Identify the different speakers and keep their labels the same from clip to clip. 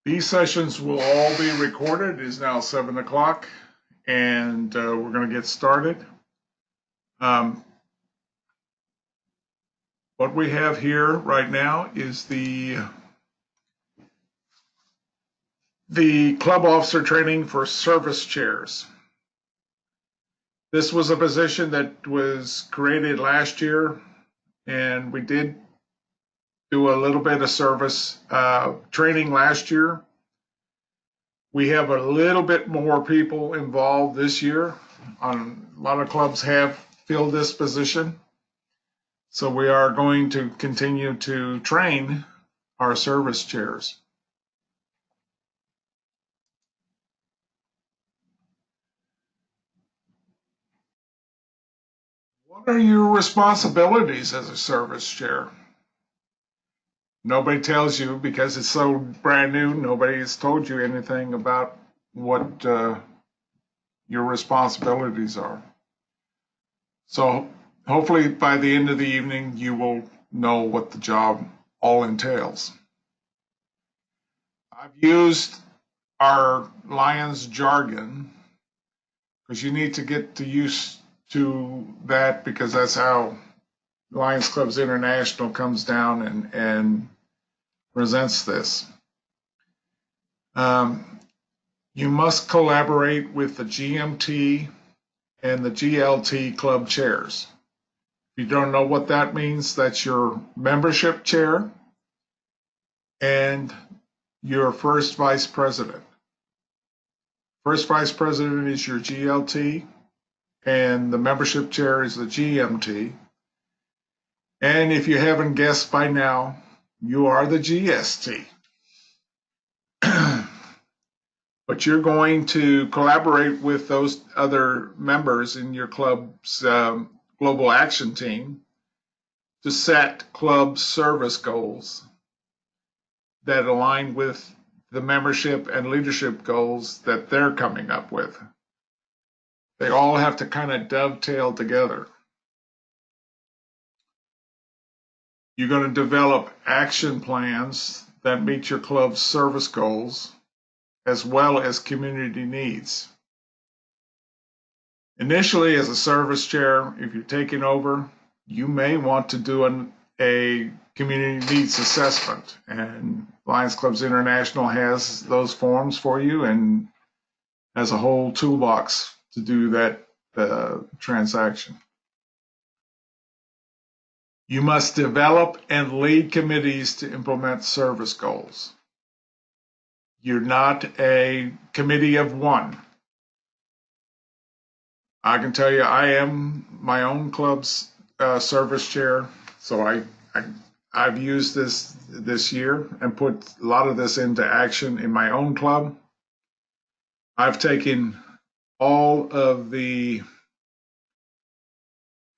Speaker 1: These sessions will all be recorded. It is now 7 o'clock, and we're going to get started. What we have here right now is the club officer training for service chairs. This was a position that was created last year, and we did do a little bit of service training last year. We have a little bit more people involved this year. A lot of clubs have filled this position. So we are going to continue to train our service chairs. What are your responsibilities as a service chair? Nobody tells you because it's so brand new. Nobody has told you anything about what your responsibilities are. So hopefully by the end of the evening, you will know what the job all entails. I've used our Lions jargon because you need to get used to that, because that's how Lions Clubs International comes down and presents this. You must collaborate with the GMT and the GLT club chairs. If you don't know what that means, that's your membership chair and your first vice president. First vice president is your GLT, and the membership chair is the GMT. And if you haven't guessed by now, you are the GST. But you're going to collaborate with those other members in your club's global action team to set club service goals that align with the membership and leadership goals that they're coming up with. They all have to kind of dovetail together. You're going to develop action plans that meet your club's service goals as well as community needs. Initially, as a service chair, if you're taking over, you may want to do a community needs assessment, and Lions Clubs International has those forms for you and has a whole toolbox to do that transaction. You must develop and lead committees to implement service goals. You're not a committee of one. I can tell you, I am my own club's service chair, so I've used this year and put a lot of this into action in my own club. I've taken all of the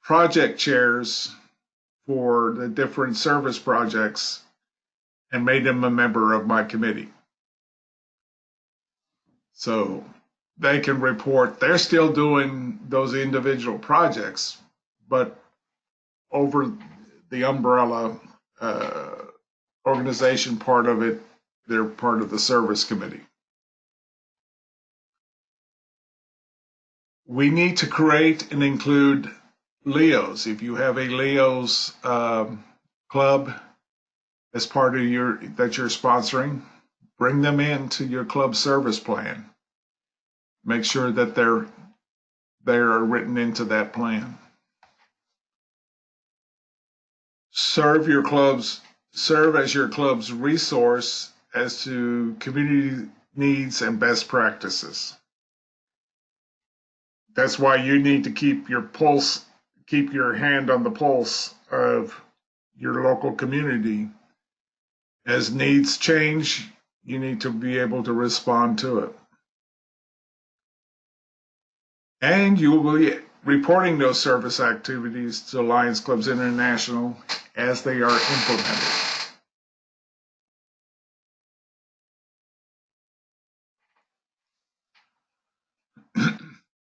Speaker 1: project chairs for the different service projects and made them a member of my committee. So they can report, they're still doing those individual projects, but over the umbrella organization part of it, they're part of the service committee. We need to create and include LEOs. If you have a LEOs club as part of that you're sponsoring, bring them into your club service plan. Make sure that they're written into that plan. Serve as your club's resource as to community needs and best practices. That's why you need to keep your hand on the pulse of your local community. As needs change, you need to be able to respond to it. And you will be reporting those service activities to Lions Clubs International as they are implemented.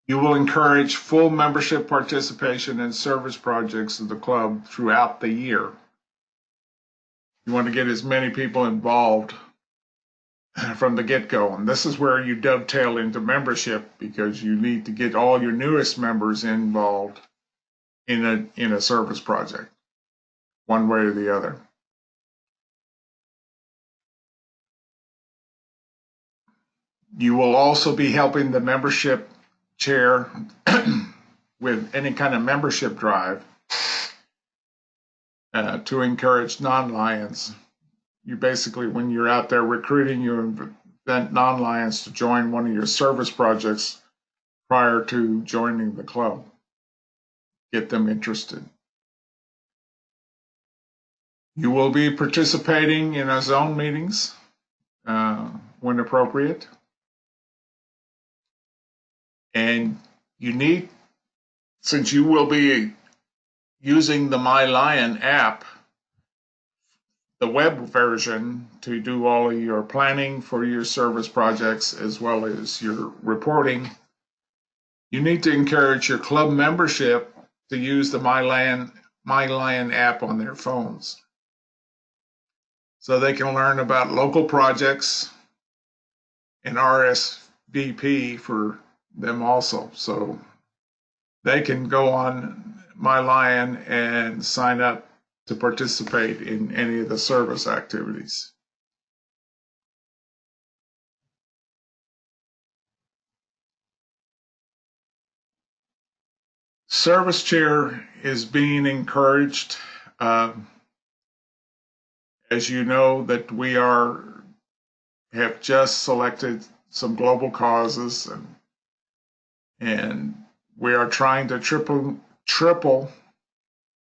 Speaker 1: You will encourage full membership participation in service projects of the club throughout the year. You want to get as many people involved from the get-go. And this is where you dovetail into membership, because you need to get all your newest members involved in a service project, one way or the other. You will also be helping the membership chair with any kind of membership drive to encourage non-Lions. You basically, when you're out there recruiting, you invent non-Lions to join one of your service projects prior to joining the club. Get them interested. You will be participating in our zone meetings when appropriate. And you need, since you will be using the MyLion app, the web version, to do all of your planning for your service projects as well as your reporting, you need to encourage your club membership to use the MyLion app on their phones, so they can learn about local projects and RSVP for them also. So they can go on MyLion and sign up to participate in any of the service activities. Service chair is being encouraged. As you know, that we have just selected some global causes, and we are trying to triple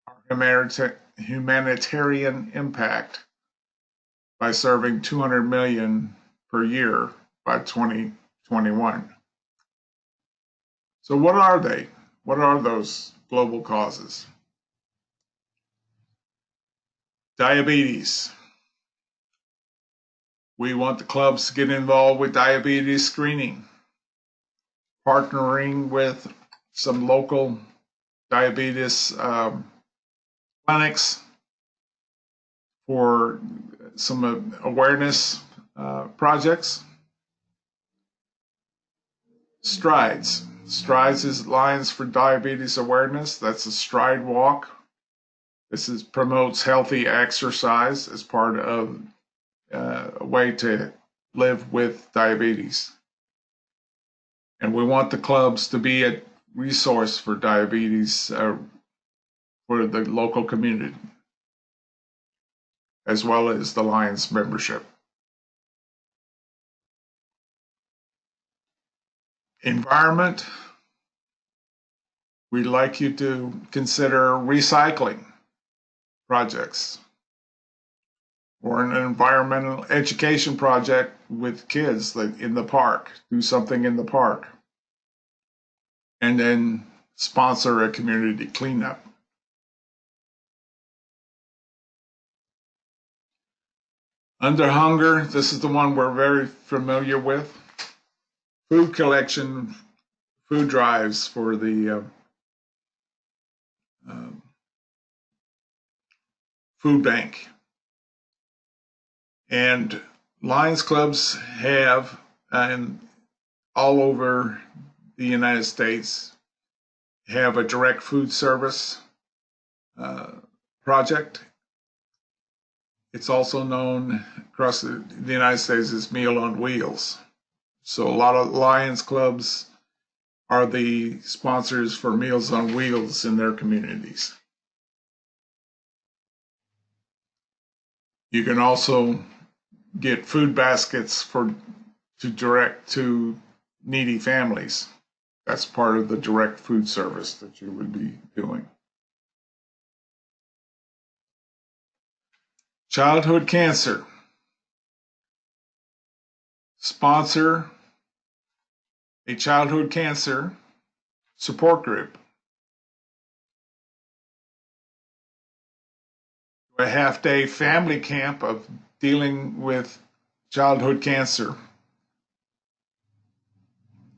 Speaker 1: our humanitarian impact by serving 200 million per year by 2021. So what are they? What are those global causes? Diabetes. We want the clubs to get involved with diabetes screening, partnering with some local diabetes clinics for some awareness projects. Strides. Strides is Lions for Diabetes Awareness. That's a stride walk. This promotes healthy exercise as part of a way to live with diabetes. And we want the clubs to be a resource for diabetes for the local community, as well as the Lions membership. Environment. We'd like you to consider recycling projects or an environmental education project with kids, like in the park. Do something in the park. And then sponsor a community cleanup. Under hunger, this is the one we're very familiar with. Food collection, food drives for the food bank. And Lions clubs have, and all over the United States, have a direct food service project. It's also known across the United States as Meal on Wheels. So a lot of Lions clubs are the sponsors for Meals on Wheels in their communities. You can also get food baskets to direct to needy families. That's part of the direct food service that you would be doing. Childhood cancer. Sponsor a childhood cancer support group. A half-day family camp of dealing with childhood cancer.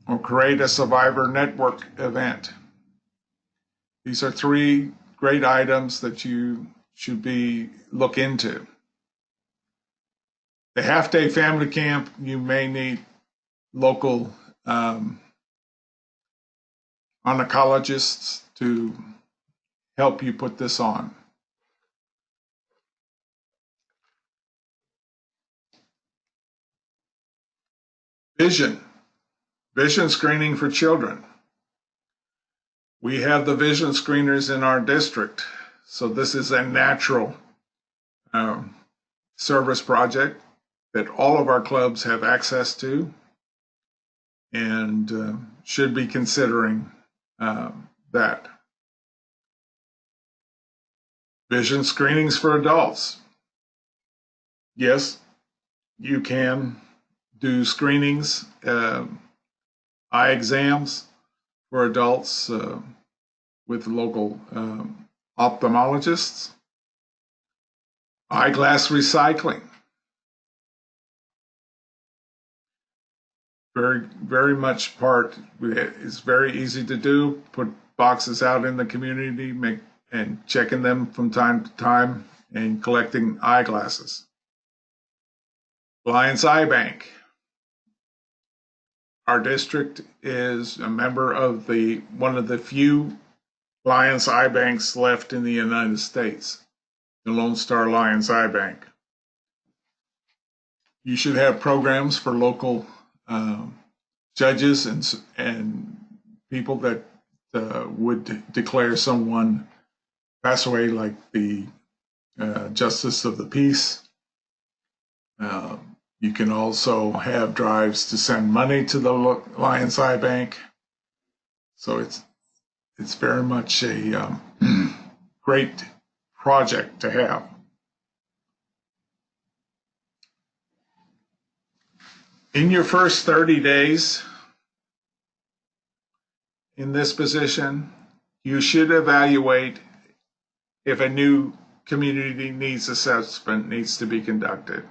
Speaker 1: Or create a survivor network event. These are 3 great items that you should look into. the half-day family camp, you may need local oncologist to help you put this on. Vision screening for children. We have the vision screeners in our district, so this is a natural service project that all of our clubs have access to and should be considering that. Vision screenings for adults. Yes, you can do screenings, eye exams for adults with local ophthalmologists. Eyeglass recycling. Very much part, it's very easy to do. Put boxes out in the community, and checking them from time to time and collecting eyeglasses. Lions Eye Bank. Our district is a member of one of the few Lions Eye Banks left in the United States, the Lone Star Lions Eye Bank. You should have programs for local judges and people that would declare someone pass away, like the Justice of the Peace. You can also have drives to send money to the Lions Eye Bank. So it's very much a great project to have. In your first 30 days in this position, you should evaluate if a new community needs assessment needs to be conducted.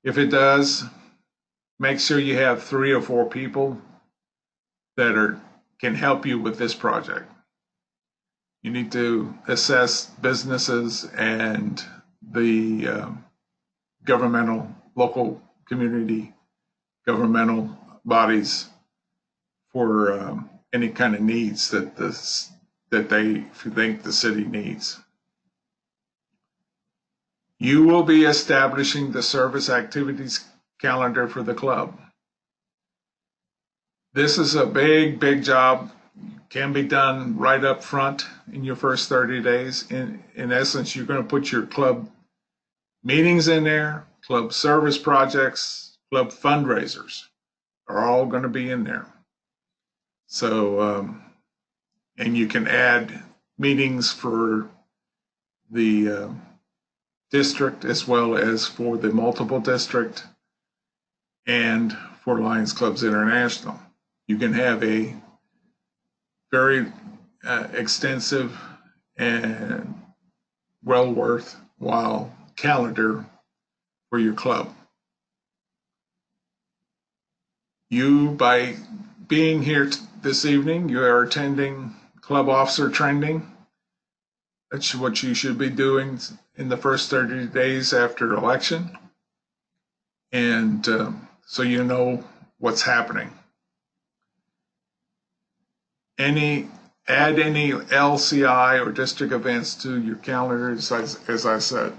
Speaker 1: If it does, make sure you have 3 or 4 people that can help you with this project. You need to assess businesses and the local community governmental bodies for any kind of needs that they think the city needs. You will be establishing the service activities calendar for the club. This is a big job. Can be done right up front in your first 30 days. In essence, you're going to put your club meetings in there, club service projects, club fundraisers are all going to be in there. So, and you can add meetings for the district as well as for the multiple district and for Lions Clubs International. You can have a very extensive and well worthwhile calendar for your club. You, by being here this evening, you are attending club officer training. That's what you should be doing in the first 30 days after election. And so you know what's happening. Add any LCI or district events to your calendar, as I said.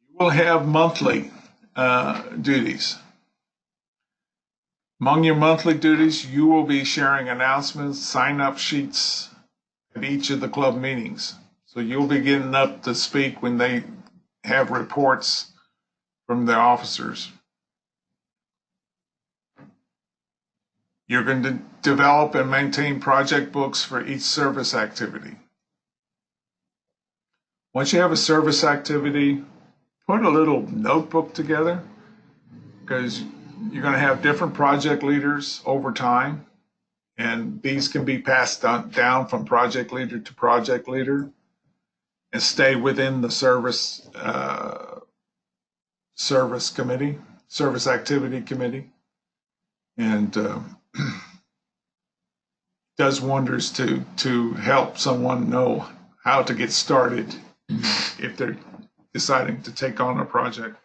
Speaker 1: You will have monthly duties. Among your monthly duties, you will be sharing announcements, sign-up sheets at each of the club meetings. So you'll be getting up to speak when they have reports from the officers. You're going to develop and maintain project books for each service activity. Once you have a service activity, put a little notebook together, because you're going to have different project leaders over time, and these can be passed down from project leader to project leader and stay within the service activity committee, and does wonders to help someone know how to get started if they're deciding to take on a project.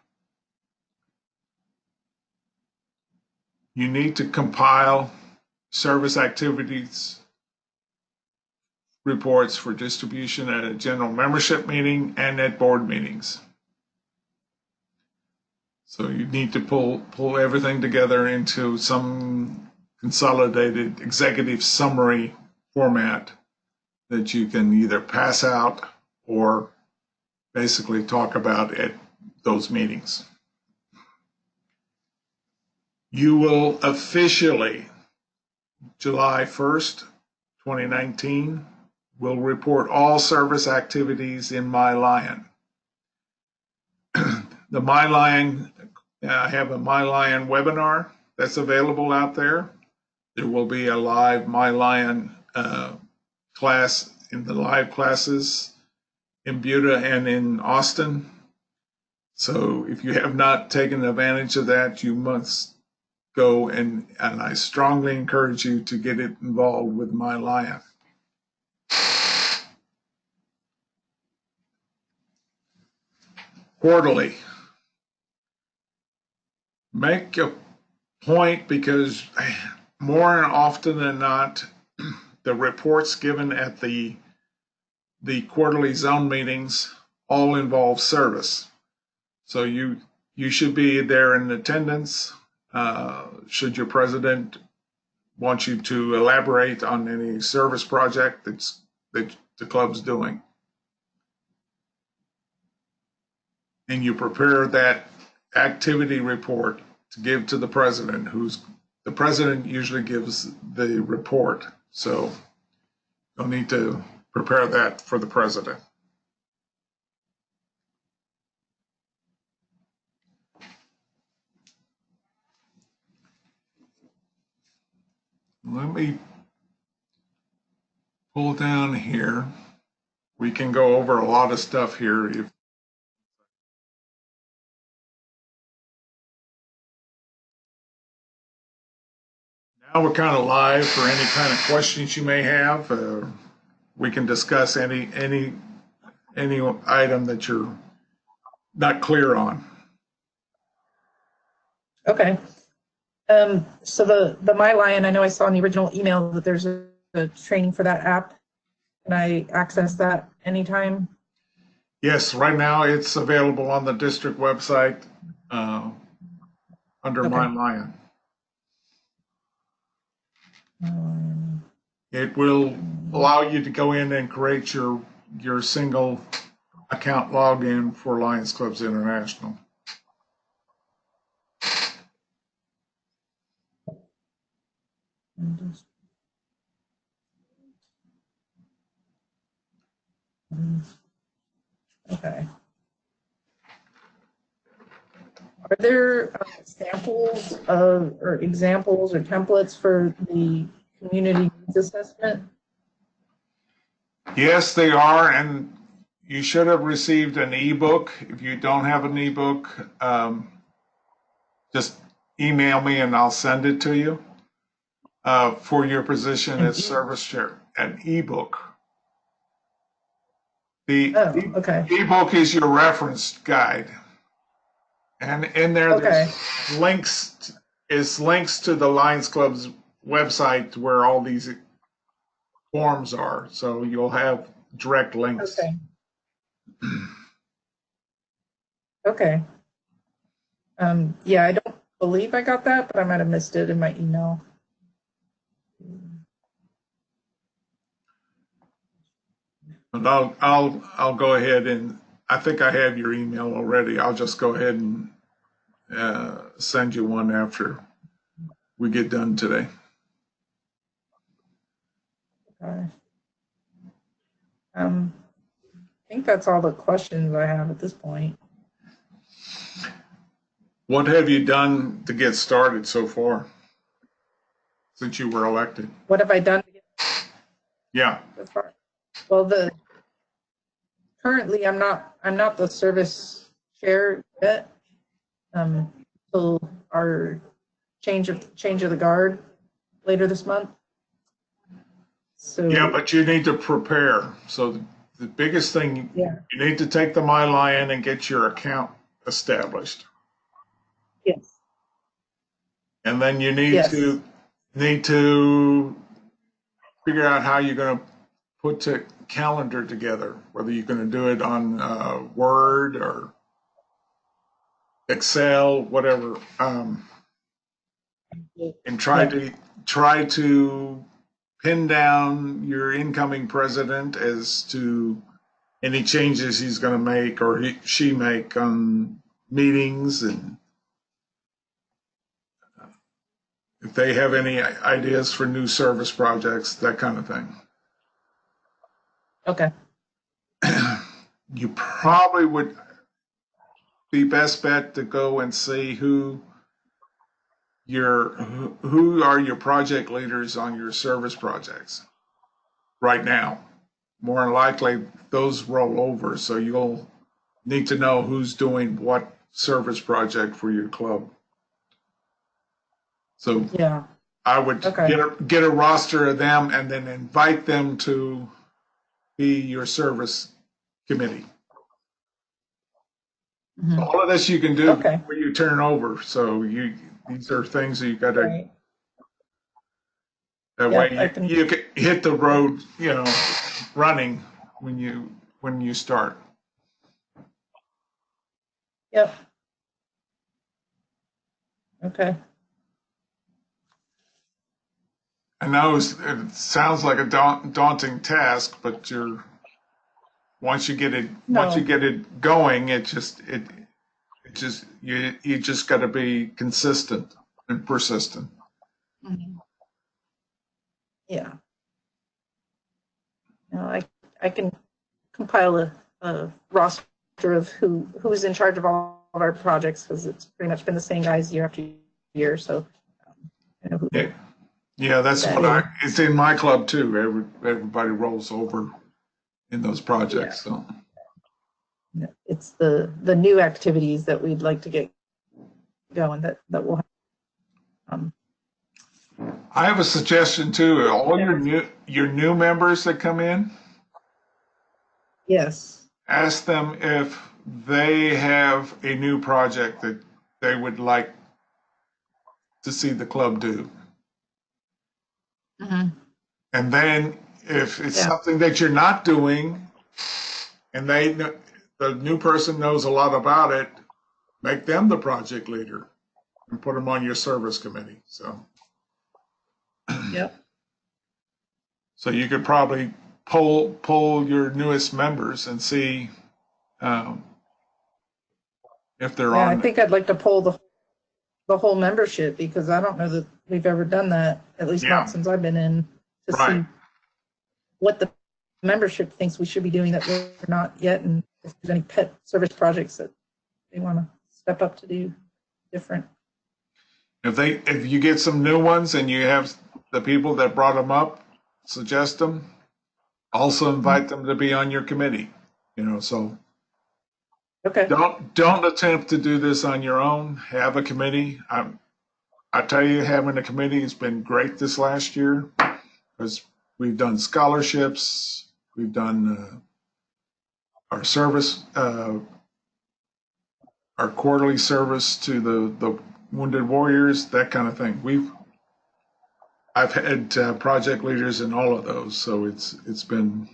Speaker 1: You need to compile service activities reports for distribution at a general membership meeting and at board meetings. So you need to pull everything together into some consolidated executive summary format that you can either pass out or basically talk about at those meetings. You will officially, July 1st, 2019, will report all service activities in MyLion. The MyLion, I have a MyLion webinar that's available out there. There will be a live MyLion class in the live classes in Buda and in Austin. So if you have not taken advantage of that, you must go, and I strongly encourage you to get it involved with MyLion. Quarterly. Make a point, because more often than not, the reports given at the quarterly zone meetings all involve service. So you should be there in attendance. Should your president want you to elaborate on any service project that the club's doing. And you prepare that activity report to give to the president, the president usually gives the report. So you'll need to prepare that for the president. Let me pull down here. We can go over a lot of stuff here. Now we're kind of live for any kind of questions you may have. We can discuss any item that you're not clear on.
Speaker 2: Okay. So the MyLion, I know I saw in the original email that there's a training for that app. Can I access that anytime?
Speaker 1: Yes, right now it's available on the district website under MyLion. It will allow you to go in and create your single account login for Lions Clubs International.
Speaker 2: Okay. Are there samples of, or examples or templates for the community needs assessment?
Speaker 1: Yes, they are, and you should have received an ebook. If you don't have an ebook, just email me and I'll send it to you for your position as service chair. An ebook. The ebook is your reference guide, and in there there's links to the Lions Club's website where all these forms are, so you'll have direct links.
Speaker 2: Okay. Yeah, I don't believe I got that, but I might have missed it in my email.
Speaker 1: And I'll go ahead, and I think I have your email already. I'll just go ahead and send you one after we get done today.
Speaker 2: Okay. I think that's all the questions I have at this point.
Speaker 1: What have you done to get started so far since you were elected?
Speaker 2: What have I done to get
Speaker 1: Yeah.
Speaker 2: so far? Well, currently I'm not the service chair yet. Till our change of the guard later this month. So
Speaker 1: yeah, but you need to prepare. So the biggest thing,
Speaker 2: Yeah.
Speaker 1: you need to take the MyLion and get your account established.
Speaker 2: Yes.
Speaker 1: And then you need
Speaker 2: Yes.
Speaker 1: to figure out how you're going to put a calendar together, whether you're going to do it on Word or Excel, whatever, and try to pin down your incoming president as to any changes he's going to make or she make on meetings, and if they have any ideas for new service projects, that kind of thing.
Speaker 2: Okay.
Speaker 1: You probably would be best bet to go and see who are your project leaders on your service projects right now. More than likely, those roll over, so you'll need to know who's doing what service project for your club. So
Speaker 2: Yeah.
Speaker 1: I would get a roster of them and then invite them to be your service committee.
Speaker 2: Mm-hmm.
Speaker 1: So all of this you can do before you turn over. So these are things that you got to.
Speaker 2: Right.
Speaker 1: That way you can hit the road, running when you start.
Speaker 2: Yep. Okay.
Speaker 1: I know it sounds like a daunting task, but once you get it going, you just got to be consistent and persistent.
Speaker 2: Mm-hmm. Yeah. I can compile a roster of who's in charge of all of our projects, because it's pretty much been the same guys year after year. So I know who.
Speaker 1: Yeah, that's what it's in my club too. Everybody rolls over in those projects. So
Speaker 2: it's the new activities that we'd like to get going that will have.
Speaker 1: I have a suggestion too. All your new members that come in,
Speaker 2: yes,
Speaker 1: ask them if they have a new project that they would like to see the club do.
Speaker 2: Mm-hmm.
Speaker 1: And then if it's something that you're not doing and the new person knows a lot about it, make them the project leader and put them on your service committee. So so you could probably poll your newest members and see if they're on.
Speaker 2: I think I'd like to poll the whole membership, because I don't know that we've ever done that, at least not since I've been in, to see what the membership thinks we should be doing that we're not yet, and if there's any pet service projects that they want to step up to do different.
Speaker 1: If you get some new ones and you have the people that brought them up, suggest them. Also invite them to be on your committee. So don't attempt to do this on your own. Have a committee. I tell you, having a committee has been great this last year, because we've done scholarships, we've done our service, our quarterly service to the Wounded Warriors, that kind of thing. I've had project leaders in all of those, so it's been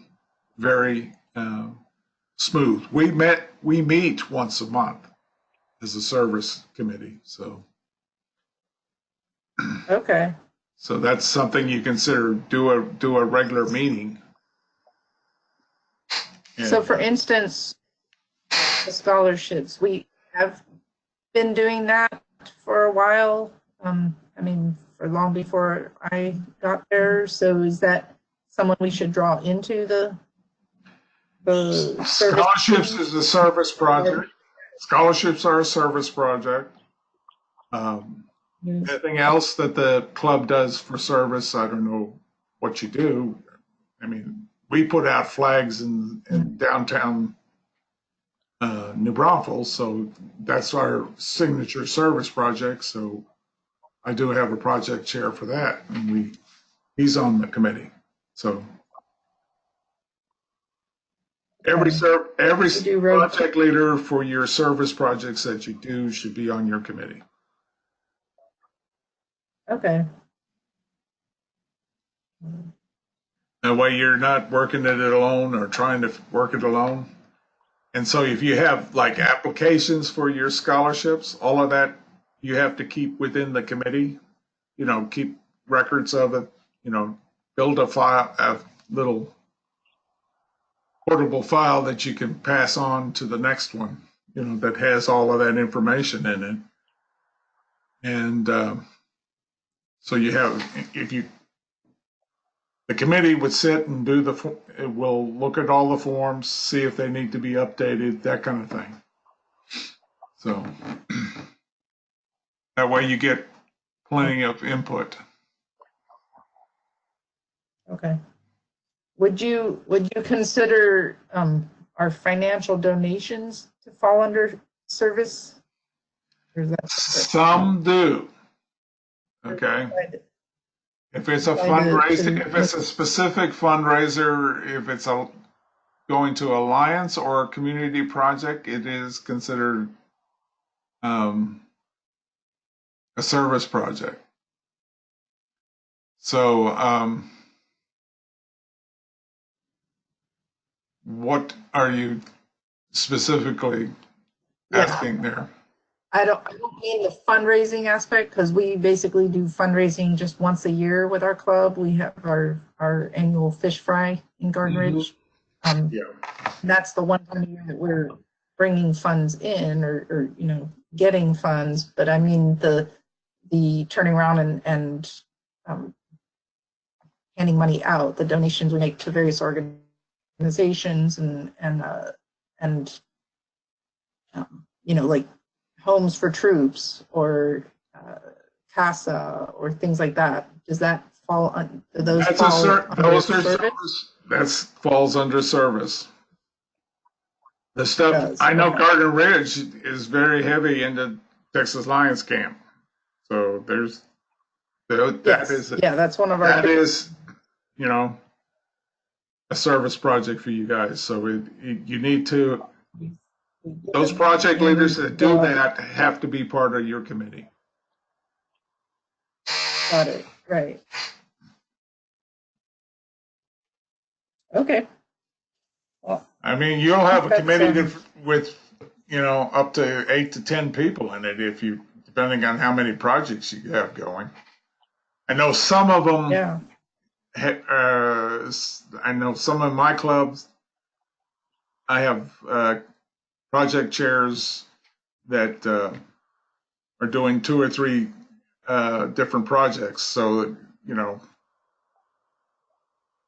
Speaker 1: very smooth. We meet once a month as a service committee, so so that's something you consider. Do a regular meeting.
Speaker 2: So, for instance, the scholarships, we have been doing that for a while. I mean, for long before I got there. So, is that someone we should draw into the
Speaker 1: scholarships? Is a service project. Scholarships are a service project. Anything else that the club does for service, I don't know what you do. I mean, we put out flags in downtown New Braunfels, so that's our signature service project. So I do have a project chair for that, and he's on the committee. So Every
Speaker 2: You do road-
Speaker 1: project leader for your service projects that you do should be on your committee.
Speaker 2: Okay.
Speaker 1: That way you're not working it alone or trying to work it alone. And so if you have like applications for your scholarships, all of that you have to keep within the committee, you know, keep records of it, you know, build a little portable file that you can pass on to the next one, you know, that has all of that information in it. And so you have, the committee would sit and it will look at all the forms, see if they need to be updated, that kind of thing. So that way you get plenty of input.
Speaker 2: Okay. Would you consider our financial donations to fall under service? Or is that
Speaker 1: Some do. Okay. If it's a fundraiser, if it's a specific fundraiser, if it's going to Alliance or a community project, it is considered a service project. So what are you specifically asking there?
Speaker 2: I don't mean the fundraising aspect, because we basically do fundraising just once a year with our club. We have our annual fish fry in Garden Ridge.
Speaker 1: Yeah.
Speaker 2: That's the one time a year that we're bringing funds in or you know, getting funds. But I mean the turning around and handing money out, the donations we make to various organizations and you know, like Homes for Troops or CASA or things like that. Does that fall on those?
Speaker 1: That falls under service. The stuff I know, okay. Garden Ridge is very heavy into Texas Lions Camp, so there's
Speaker 2: that's one of our.
Speaker 1: That is, you know, a service project for you guys. So you need to. Those project leaders that do that have to be part of your committee.
Speaker 2: Got it. Right. Okay. Well,
Speaker 1: I mean, you'll have a committee with, you know, up to 8 to 10 people in it depending on how many projects you have going. I know some of them.
Speaker 2: Yeah.
Speaker 1: I know some of my clubs. I have project chairs that are doing 2 or 3 different projects. So, you know,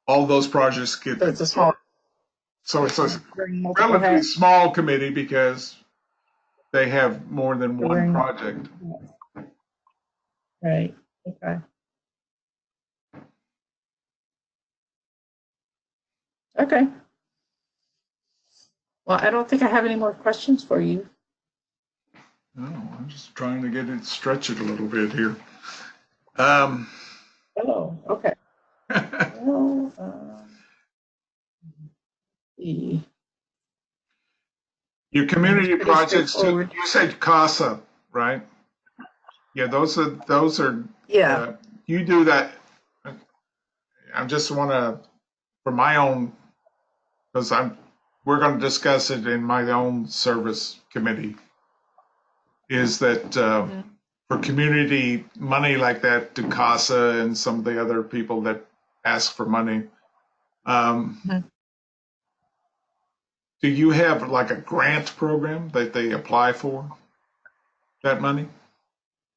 Speaker 1: all those projects get.
Speaker 2: So it's a small.
Speaker 1: So it's a relatively small committee because they have more than one project.
Speaker 2: Right. Okay. Okay. Well, I don't think I have any more questions for you.
Speaker 1: No, I'm just trying to stretch it a little bit here.
Speaker 2: Oh, okay. Well,
Speaker 1: your community projects too. You said CASA, right? Yeah, those are.
Speaker 2: Yeah.
Speaker 1: You do that. I just want to, for my own, because we're going to discuss it in my own service committee. Is that for community money like that to CASA and some of the other people that ask for money? Do you have like a grant program that they apply for that money?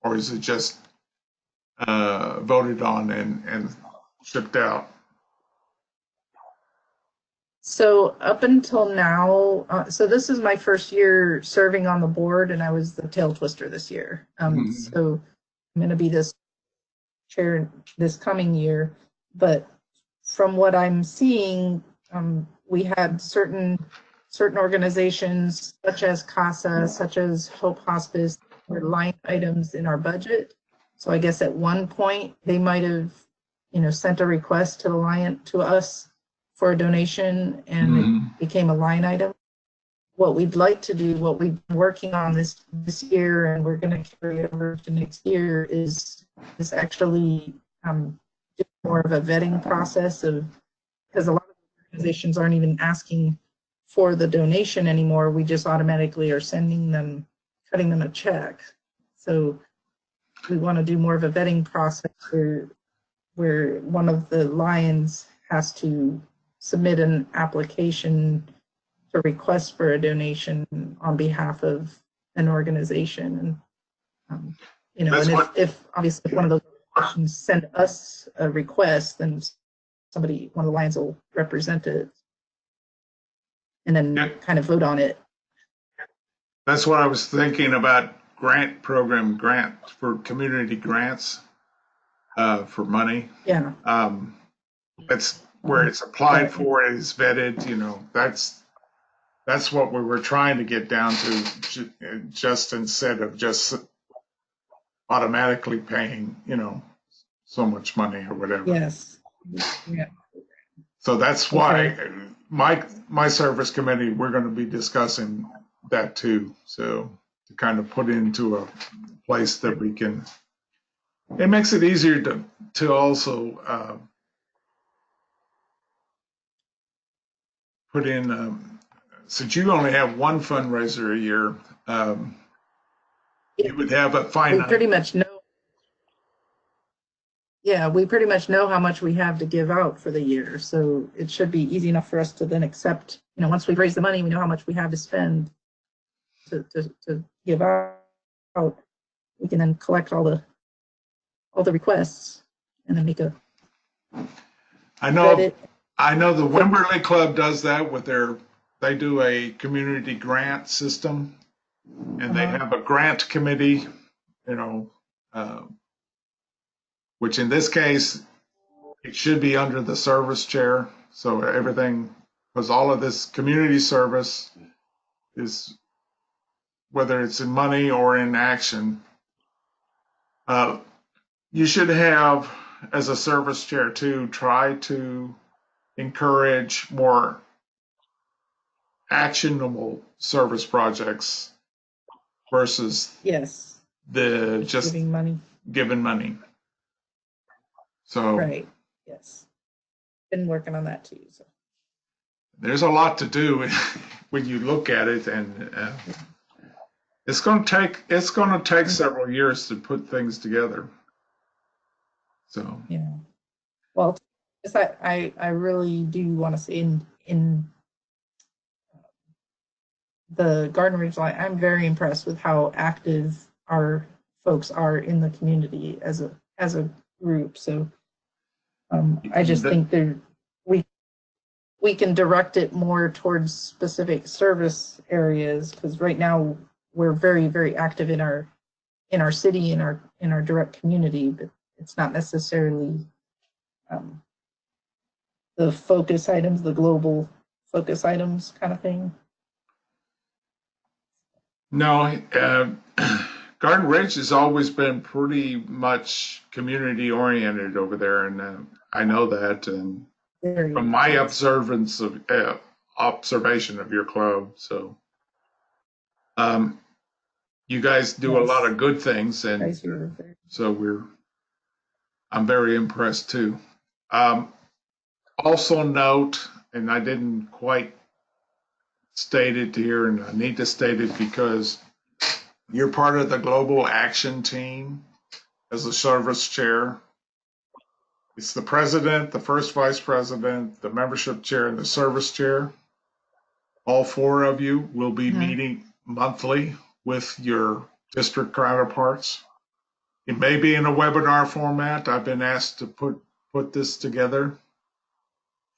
Speaker 1: Or is it just voted on and shipped out?
Speaker 2: So up until now, so this is my first year serving on the board, and I was the tail twister this year. So I'm going to be this chair this coming year. But from what I'm seeing, we had certain organizations such as CASA, such as Hope Hospice, were line items in our budget. So I guess at one point they might have, you know, sent a request to us for a donation and it became a line item. What we'd like to do, what we've been working on this year, and we're going to carry over to next year, is actually do more of a vetting process of, because a lot of organizations aren't even asking for the donation anymore. We just automatically are sending them, cutting them a check. So we want to do more of a vetting process where one of the Lions has to submit an application to request for a donation on behalf of an organization. And, you know, and if obviously if one of those organizations send us a request, then one of the Lions will represent it and then kind of vote on it.
Speaker 1: That's what I was thinking about grant for community grants for money.
Speaker 2: Yeah.
Speaker 1: That's where it's applied for, it is vetted, you know, that's what we were trying to get down to, just instead of just automatically paying, you know, so much money or whatever.
Speaker 2: Yes. Yeah.
Speaker 1: So that's why my service committee, we're going to be discussing that too. So to kind of put into a place that we can, it makes it easier to also put in, since you only have one fundraiser a year, you would have a finite.
Speaker 2: We pretty much know. Yeah, we pretty much know how much we have to give out for the year. So it should be easy enough for us to then accept, you know, once we've raised the money, we know how much we have to spend to give out. We can then collect all the requests and then make a.
Speaker 1: I know the Wimberley Club does that with they do a community grant system, and they have a grant committee, you know, which in this case, it should be under the service chair. So everything, because all of this community service is, whether it's in money or in action, you should have, as a service chair too, try to encourage more actionable service projects versus the just giving money. So
Speaker 2: right, yes, been working on that too. So
Speaker 1: there's a lot to do when you look at it, and it's going to take several years to put things together. So
Speaker 2: yeah, well, I really do want to say in the Garden Ridge line, I'm very impressed with how active our folks are in the community as a group. So I just think we can direct it more towards specific service areas, because right now we're very, very active in our city, in our direct community, but it's not necessarily the focus items, the global focus items kind of thing.
Speaker 1: No, Garden Ridge has always been pretty much community oriented over there, and I know that, and from my observation of your club. So you guys do a lot of good things, and so I'm very impressed too. Also note, and I didn't quite state it here, and I need to state it because you're part of the Global Action Team as the service chair. It's the president, the first vice president, the membership chair, and the service chair. All four of you will be meeting monthly with your district counterparts. It may be in a webinar format. I've been asked to put this together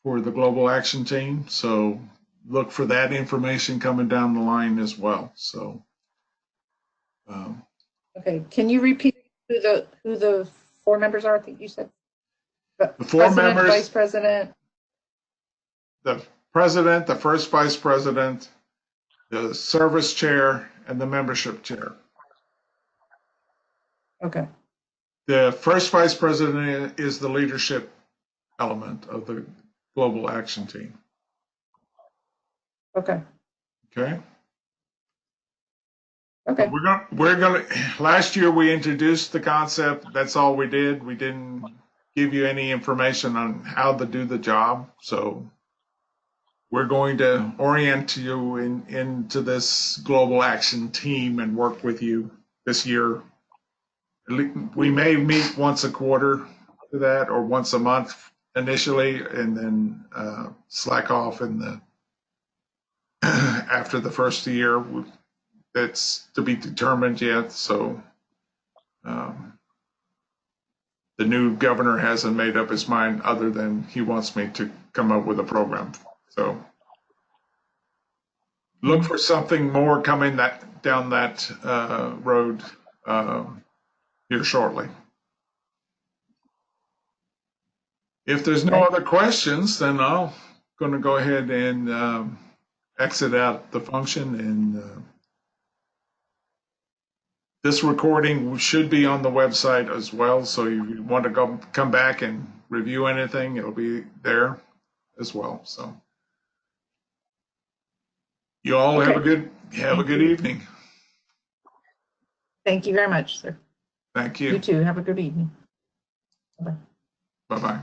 Speaker 1: for the Global Action Team. So look for that information coming down the line as well. So.
Speaker 2: Okay, can you repeat who the four members are? I think you said.
Speaker 1: The four members,
Speaker 2: vice president,
Speaker 1: the president, the first vice president, the service chair, and the membership chair.
Speaker 2: Okay.
Speaker 1: The first vice president is the leadership element of the Global Action Team.
Speaker 2: Okay.
Speaker 1: Okay.
Speaker 2: Okay.
Speaker 1: We're gonna. Last year we introduced the concept. That's all we did. We didn't give you any information on how to do the job. So we're going to orient you into this Global Action Team and work with you this year. We may meet once a quarter for that, or once a month initially, and then slack off in the after the first year. That's to be determined yet. So the new governor hasn't made up his mind, other than he wants me to come up with a program. So look for something more coming down that road here shortly. If there's no other questions, then I'm going to go ahead and exit out the function. And this recording should be on the website as well. So if you want to come back and review anything, it'll be there as well. So you all have a good evening.
Speaker 2: Thank you very much, sir.
Speaker 1: Thank you.
Speaker 2: You too. Have a good evening. Bye-bye.
Speaker 1: Bye-bye.